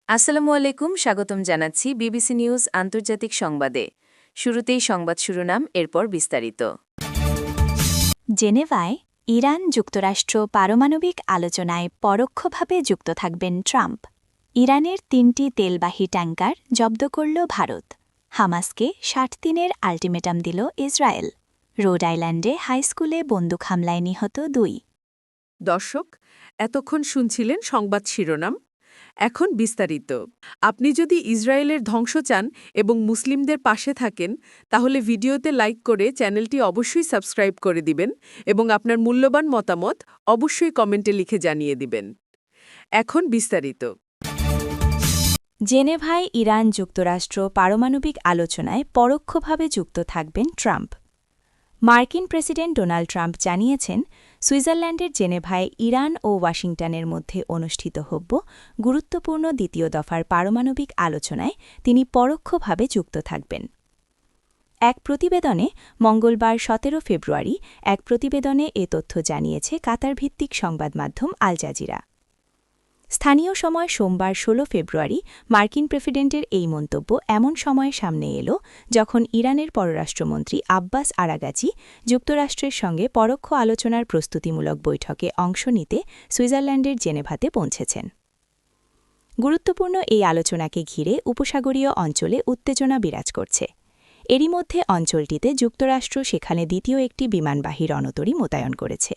আসসালামু আলাইকুম, স্বাগতম জানাচ্ছি বিবিসি নিউজ আন্তর্জাতিক সংবাদে। শুরুতেই সংবাদ শিরোনাম, এরপর বিস্তারিত। জেনেভায় ইরান যুক্তরাষ্ট্র পারমাণবিক আলোচনায় পরোক্ষভাবে যুক্ত থাকবেন ট্রাম্প। ইরানের ৩টি তেলবাহী ট্যাঙ্কার জব্দ করল ভারত। হামাসকে ৬০ দিনের আল্টিমেটাম দিল ইসরায়েল। রোড আইল্যান্ডে হাইস্কুলে বন্দুক হামলায় নিহত ২। দর্শক, এতক্ষণ শুনছিলেন সংবাদ শিরোনাম। এখন বিস্তারিত। আপনি যদি ইসরায়েলের ধ্বংস চান এবং মুসলিমদের পাশে থাকেন, তাহলে ভিডিওতে লাইক করে চ্যানেলটি অবশ্যই সাবস্ক্রাইব করে দিবেন এবং আপনার মূল্যবান মতামত অবশ্যই কমেন্টে লিখে জানিয়ে দিবেন। এখন বিস্তারিত। জেনেভায় ইরান যুক্তরাষ্ট্র পারমাণবিক আলোচনায় পরোক্ষভাবে যুক্ত থাকবেন ট্রাম্প। মার্কিন প্রেসিডেন্ট ডোনাল্ড ট্রাম্প জানিয়েছেন, সুইজারল্যান্ডের জেনেভায় ইরান ও ওয়াশিংটনের মধ্যে অনুষ্ঠিত হব গুরুত্বপূর্ণ দ্বিতীয় দফার পারমাণবিক আলোচনায় তিনি পরোক্ষভাবে যুক্ত থাকবেন। এক প্রতিবেদনে মঙ্গলবার ১৭ ফেব্রুয়ারি এক প্রতিবেদনে এ তথ্য জানিয়েছে কাতারভিত্তিক সংবাদ মাধ্যম আল জাজিরা। স্থানীয় সময় সোমবার ১৬ ফেব্রুয়ারি মার্কিন প্রেসিডেন্টের এই মন্তব্য এমন সময়ে সামনে এলো যখন ইরানের পররাষ্ট্রমন্ত্রী আব্বাস আরাগাচি যুক্তরাষ্ট্রের সঙ্গে পরোক্ষ আলোচনার প্রস্তুতিমূলক বৈঠকে অংশ নিতে সুইজারল্যান্ডের জেনেভাতে পৌঁছেছেন। গুরুত্বপূর্ণ এই আলোচনাকে ঘিরে উপসাগরীয় অঞ্চলে উত্তেজনা বিরাজ করছে। এরই মধ্যে অঞ্চলটিতে যুক্তরাষ্ট্র সেখানে দ্বিতীয় একটি বিমানবাহী রণতরী মোতায়েন করেছে।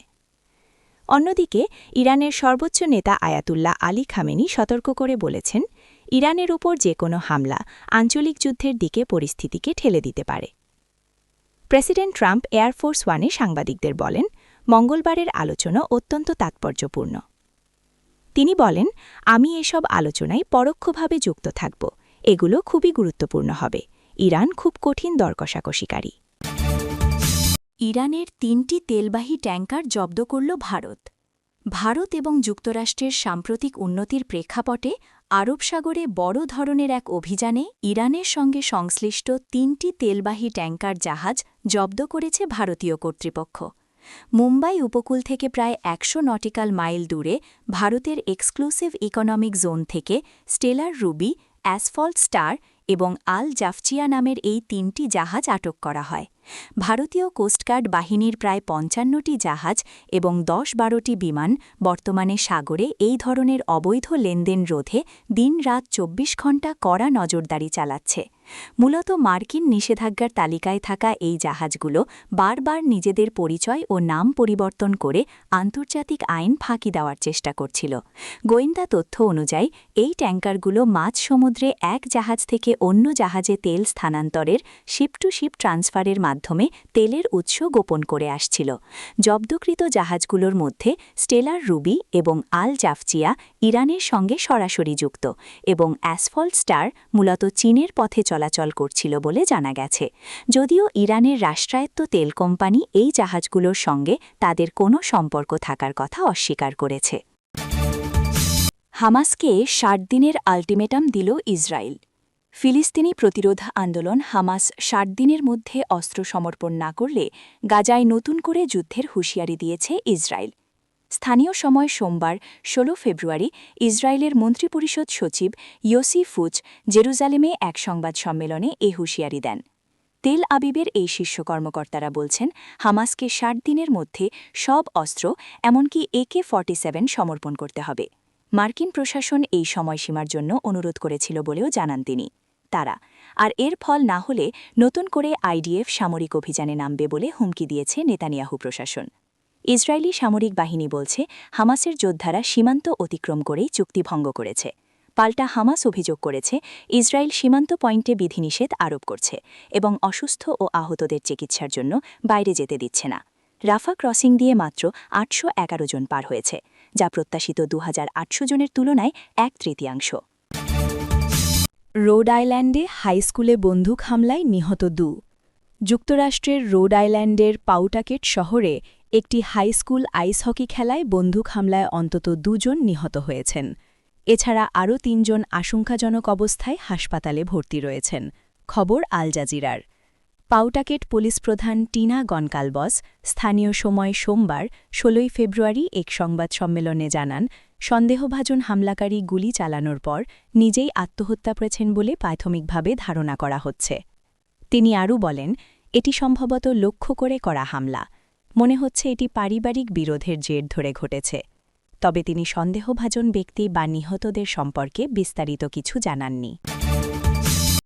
অন্যদিকে ইরানের সর্বোচ্চ নেতা আয়াতুল্লাহ আলী খামেনি সতর্ক করে বলেছেন, ইরানের উপর যে কোনো হামলা আঞ্চলিক যুদ্ধের দিকে পরিস্থিতিকে ঠেলে দিতে পারে। প্রেসিডেন্ট ট্রাম্প এয়ারফোর্স ওয়ানে সাংবাদিকদের বলেন, মঙ্গলবারের আলোচনা অত্যন্ত তাৎপর্যপূর্ণ। তিনি বলেন, আমি এসব আলোচনায় পরোক্ষভাবে যুক্ত থাকব, এগুলো খুবই গুরুত্বপূর্ণ হবে। ইরান খুব কঠিন দর কষাকষিকারী। ইরানের ৩টি তেলবাহী ট্যাঙ্কার জব্দ করল ভারত। ভারত এবং যুক্তরাষ্ট্রের সাম্প্রতিক উন্নতির প্রেক্ষাপটে আরব সাগরে বড় ধরনের এক অভিযানে ইরানের সঙ্গে সংশ্লিষ্ট ৩টি তেলবাহী ট্যাঙ্কার জাহাজ জব্দ করেছে ভারতীয় কর্তৃপক্ষ। মুম্বাই উপকূল থেকে প্রায় ১০০ নটিক্যাল মাইল দূরে ভারতের এক্সক্লুসিভ ইকোনমিক জোন থেকে স্টেলার রুবি, অ্যাসফল্ট স্টার এবং আল জাফচিয়া নামের এই ৩টি জাহাজ আটক করা হয়। ভারতীয় কোস্টগার্ড বাহিনীর প্রায় ৫৫টি জাহাজ এবং ১০-১২টি বিমান বর্তমানে সাগরে এই ধরনের অবৈধ লেনদেন রোধে দিন-রাত ২৪ ঘণ্টা কড়া নজরদারি চালাচ্ছে। মূলত মার্কিন নিষেধাজ্ঞার তালিকায় থাকা এই জাহাজগুলো বারবার নিজেদের পরিচয় ও নাম পরিবর্তন করে আন্তর্জাতিক আইন ফাঁকি দেওয়ার চেষ্টা করছিল। গোয়েন্দা তথ্য অনুযায়ী এই ট্যাঙ্কারগুলো মাঝ সমুদ্রে এক জাহাজ থেকে অন্য জাহাজে তেল স্থানান্তরের শিপ টু শিপ ট্রান্সফারের মাধ্যমে তেলের উৎস গোপন করে আসছিল। জব্দকৃত জাহাজগুলোর মধ্যে স্টেলার রুবি এবং আল জাফচিয়া ইরানের সঙ্গে সরাসরি যুক্ত এবং অ্যাসফল্ট স্টার মূলত চীনের পথে চলাচল করছিল বলে জানা গেছে। যদিও ইরানের রাষ্ট্রায়ত্ত তেল কোম্পানি এই জাহাজগুলোর সঙ্গে তাদের কোনো সম্পর্ক থাকার কথা অস্বীকার করেছে। হামাসকে ৬০ দিনের আল্টিমেটাম দিল ইসরায়েল। ফিলিস্তিনি প্রতিরোধ আন্দোলন হামাস ৬০ দিনের মধ্যে অস্ত্র সমর্পণ না করলে গাজায় নতুন করে যুদ্ধের হুঁশিয়ারি দিয়েছে ইসরায়েল। স্থানীয় সময় সোমবার ১৬ ফেব্রুয়ারি ইসরায়েলের মন্ত্রিপরিষদ সচিব ইয়োসি ফুচ জেরুজালেমে এক সংবাদ সম্মেলনে এ হুঁশিয়ারি দেন। তেল আবিবের এই শীর্ষ কর্মকর্তারা বলছেন, হামাসকে ৬০ দিনের মধ্যে সব অস্ত্র এমনকি AK-47 সমর্পণ করতে হবে। মার্কিন প্রশাসন এই সময়সীমার জন্য অনুরোধ করেছিল বলেও জানান তিনি। আর এর ফল না হলে নতুন করে IDF সামরিক অভিযানে নামবে বলে হুমকি দিয়েছে নেতানিয়াহু প্রশাসন। ইসরায়েলি সামরিক বাহিনী বলছে, হামাসের যোদ্ধারা সীমান্ত অতিক্রম করেই চুক্তি ভঙ্গ করেছে। পাল্টা হামাস অভিযোগ করেছে, ইসরায়েল সীমান্ত পয়েন্টে বিধিনিষেধ আরোপ করছে এবং অসুস্থ ও আহতদের চিকিৎসার জন্য বাইরে যেতে দিচ্ছে না। রাফা ক্রসিং দিয়ে মাত্র ৮১১ জন পার হয়েছে, যা প্রত্যাশিত ২৮০০ জনের তুলনায় ১/৩। রোড আইল্যান্ডে হাইস্কুলে বন্দুক হামলায় নিহত ২। যুক্তরাষ্ট্রের রোড আইল্যান্ডের পাউটাকেট শহরে একটি হাইস্কুল আইস হকি খেলায় বন্দুক হামলায় অন্তত ২ জন নিহত হয়েছেন। এছাড়া আরও ৩ জন আশঙ্কাজনক অবস্থায় হাসপাতালে ভর্তি রয়েছেন। খবর আল জাজিরার। পাউটাকেট পুলিশ প্রধান টিনা গনকালবস স্থানীয় সময় সোমবার ১৬ ফেব্রুয়ারি এক সংবাদ সম্মেলনে জানান, সন্দেহভাজন হামলাকারী গুলি চালানোর পর নিজেই আত্মহত্যা করেছেন বলে প্রাথমিকভাবে ধারণা করা হচ্ছে। তিনি আরও বলেন, এটি সম্ভবত লক্ষ্য করে করা হামলা। মনে হচ্ছে এটি পারিবারিক বিরোধের জের ধরে ঘটেছে। তবে তিনি সন্দেহভাজন ব্যক্তি বা নিহতদের সম্পর্কে বিস্তারিত কিছু জানাননি।